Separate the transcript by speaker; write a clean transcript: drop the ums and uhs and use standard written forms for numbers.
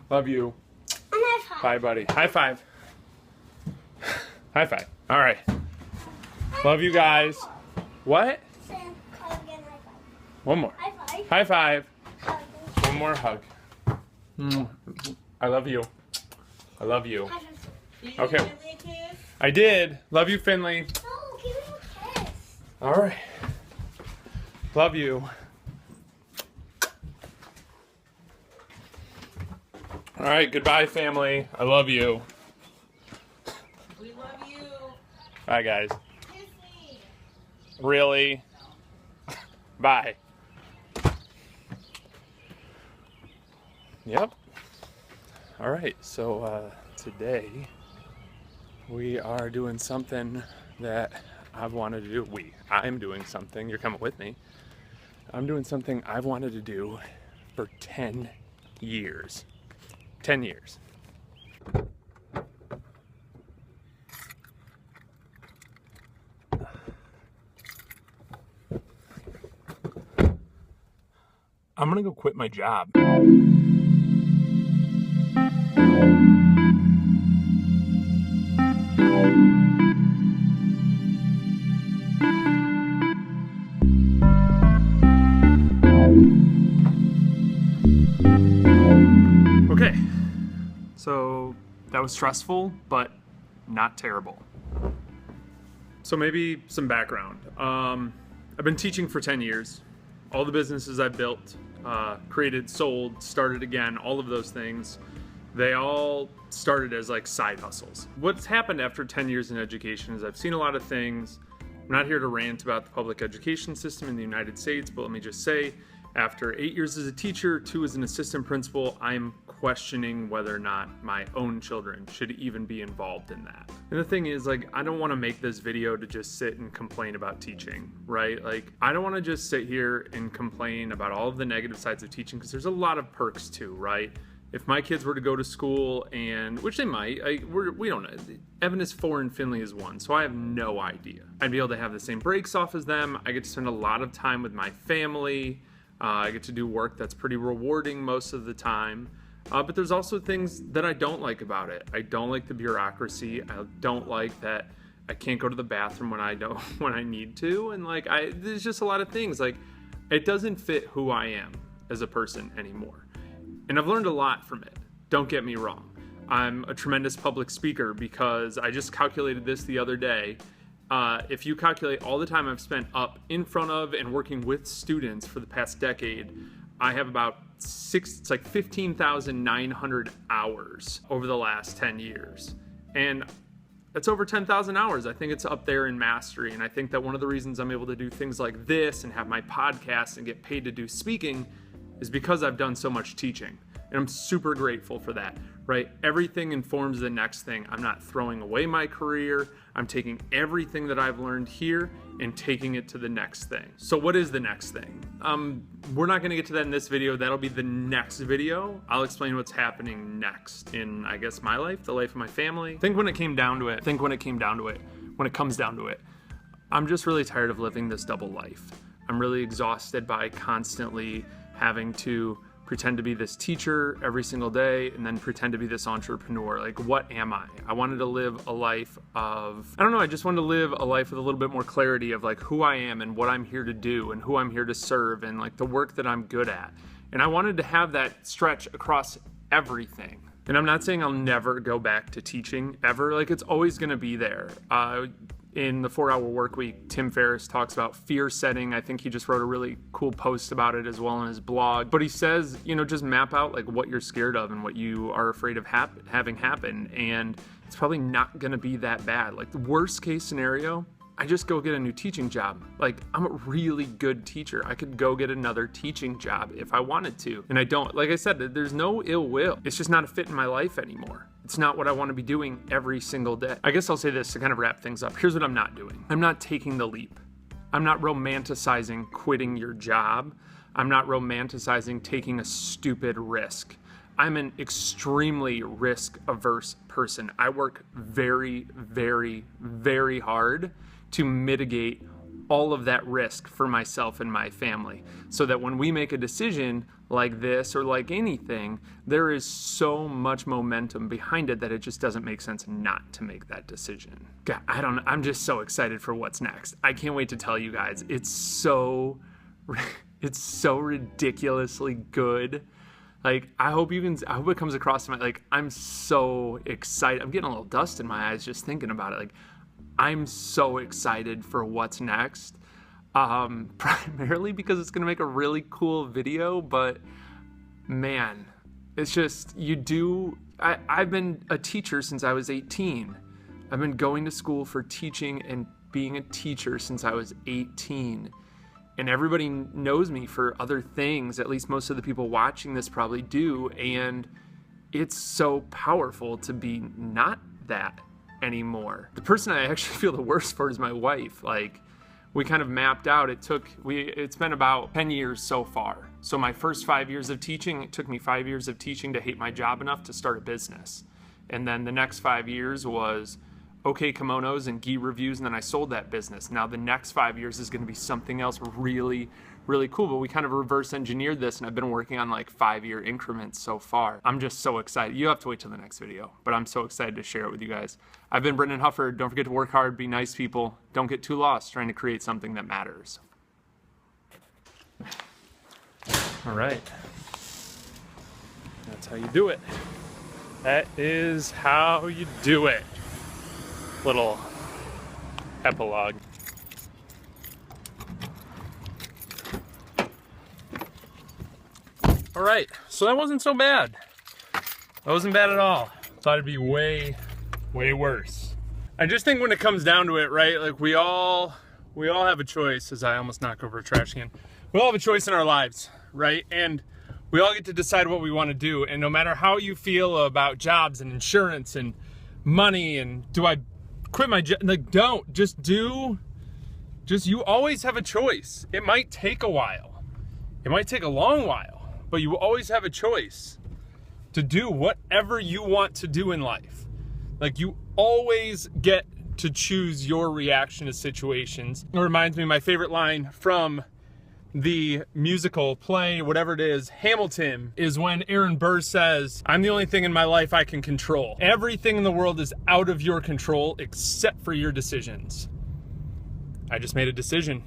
Speaker 1: Love you.
Speaker 2: And high five.
Speaker 1: Bye, buddy. High five. High five. All right. Love you guys. What?
Speaker 2: Sam, call again, high five.
Speaker 1: One more.
Speaker 2: High five.
Speaker 1: High five.
Speaker 2: Hug.
Speaker 1: One more hug. I love you. I love you.
Speaker 2: High five.
Speaker 3: Did you
Speaker 1: Okay.
Speaker 3: give Finley a kiss?
Speaker 1: I did. Love you, Finley.
Speaker 2: No, give me a kiss.
Speaker 1: All right. Love you. All right. Goodbye, family. I love you.
Speaker 3: We love you.
Speaker 1: Bye, guys.
Speaker 3: Kiss me.
Speaker 1: Really? Bye. Yep. All right. So today we are doing something that I've wanted to do. I'm doing something. You're coming with me. I'm doing something I've wanted to do for 10 years. 10 years. I'm gonna go quit my job. Okay, so that was stressful, but not terrible. So maybe some background. I've been teaching for 10 years. All the businesses I've built, created, sold, started again, all of those things, they all started as like side hustles. What's happened after 10 years in education is I've seen a lot of things. I'm not here to rant about the public education system in the United States, but let me just say, after 8 years as a teacher, 2 as an assistant principal, I'm questioning whether or not my own children should even be involved in that. And the thing is, like, I don't want to make this video to just sit and complain about teaching, right? Like, I don't want to just sit here and complain about all of the negative sides of teaching, because there's a lot of perks too, right? If my kids were to go to school, and which they might, we don't know. Evan is 4 and Finley is 1, so I have no idea. I'd be able to have the same breaks off as them. I get to spend a lot of time with my family. I get to do work that's pretty rewarding most of the time. But there's also things that I don't like about it. I don't like the bureaucracy. I don't like that I can't go to the bathroom when I need to. And like, there's just a lot of things. Like, it doesn't fit who I am as a person anymore. And I've learned a lot from it. Don't get me wrong. I'm a tremendous public speaker, because I just calculated this the other day. If you calculate all the time I've spent up in front of and working with students for the past decade, I have about 15,900 hours over the last 10 years. And that's over 10,000 hours. I think it's up there in mastery. And I think that one of the reasons I'm able to do things like this and have my podcast and get paid to do speaking is because I've done so much teaching. And I'm super grateful for that, right? Everything informs the next thing. I'm not throwing away my career. I'm taking everything that I've learned here and taking it to the next thing. So what is the next thing? We're not gonna get to that in this video. That'll be the next video. I'll explain what's happening next in, I guess, my life, the life of my family. I think when it comes down to it, I'm just really tired of living this double life. I'm really exhausted by constantly having to pretend to be this teacher every single day and then pretend to be this entrepreneur. Like, what am I? I wanted to live a life of, I just wanted to live a life with a little bit more clarity of like who I am and what I'm here to do and who I'm here to serve and like the work that I'm good at. And I wanted to have that stretch across everything. And I'm not saying I'll never go back to teaching ever. Like, it's always gonna be there. In the 4-Hour Workweek, Tim Ferriss talks about fear setting. I think he just wrote a really cool post about it as well on his blog. But he says, just map out like what you're scared of and what you are afraid of having happen. And it's probably not gonna be that bad. Like, the worst case scenario, I just go get a new teaching job. Like, I'm a really good teacher. I could go get another teaching job if I wanted to. And I don't. Like I said, there's no ill will. It's just not a fit in my life anymore. It's not what I want to be doing every single day. I guess I'll say this to kind of wrap things up. Here's what I'm not doing. I'm not taking the leap. I'm not romanticizing quitting your job. I'm not romanticizing taking a stupid risk. I'm an extremely risk-averse person. I work very, very, very hard to mitigate all of that risk for myself and my family, so that when we make a decision like this or like anything, there is so much momentum behind it that it just doesn't make sense not to make that decision. God, I'm just so excited for what's next. I can't wait to tell you guys. It's so ridiculously good. Like, I hope it comes across to my, like, I'm so excited. I'm getting a little dust in my eyes just thinking about it. Like, I'm so excited for what's next. Primarily because it's gonna make a really cool video, but man, it's just, I've been a teacher since I was 18. I've been going to school for teaching and being a teacher since I was 18. And everybody knows me for other things, at least most of the people watching this probably do, and it's so powerful to be not that anymore. The person I actually feel the worst for is my wife. Like, we kind of mapped out, it's been about 10 years so far. So my first 5 years of teaching, it took me 5 years of teaching to hate my job enough to start a business. And then the next 5 years was okay kimonos and gi reviews, and then I sold that business. Now the next 5 years is gonna be something else really, really cool, but we kind of reverse engineered this, and I've been working on like 5-year increments so far. I'm just so excited. You have to wait till the next video, but I'm so excited to share it with you guys. I've been Brendan Hufford. Don't forget to work hard, be nice people. Don't get too lost trying to create something that matters. All right. That's how you do it. That is how you do it. Little epilogue. All right, so that wasn't so bad. That wasn't bad at all. Thought it'd be way worse. I just think when it comes down to it, right? Like we all have a choice. As I almost knock over a trash can, we all have a choice in our lives, right? And we all get to decide what we want to do. And no matter how you feel about jobs and insurance and money and do I quit my job, like don't, just you always have a choice. It might take a while. It might take a long while, but you always have a choice to do whatever you want to do in life. Like you always get to choose your reaction to situations. It reminds me of my favorite line from the musical play, whatever it is, Hamilton, is when Aaron Burr says, "I'm the only thing in my life I can control. Everything in the world is out of your control except for your decisions." I just made a decision.